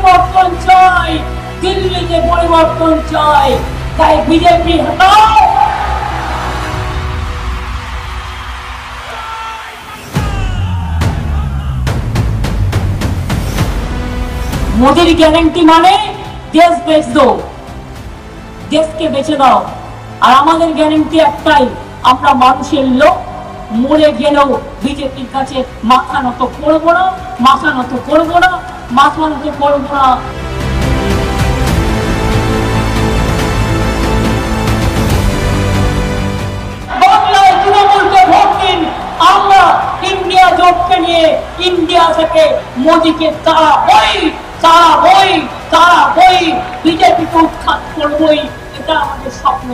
পরিবর্তন চাই, দিল্লিতে পরিবর্তন চাই। তাই বিজেপি হটাও। মোদির গ্যারান্টি মানে দেশ বেচ দো, দেশকে বেঁচে দাও। আর আমাদের গ্যারান্টি একটাই, আমরা মানুষের লোক, মরে গেলেও বিজেপির কাছে মাথা নত করবো না, মাথা নত করবো না, মাথা নত করবো না। বাংলায় তৃণমূলকে ভোট দিন, আমরা ইন্ডিয়া জোটকে নিয়ে ইন্ডিয়া থেকে মোদিকে তাড়াবই, বিজেপিকে উৎখাত করবই, এটা আমাদের স্বপ্ন।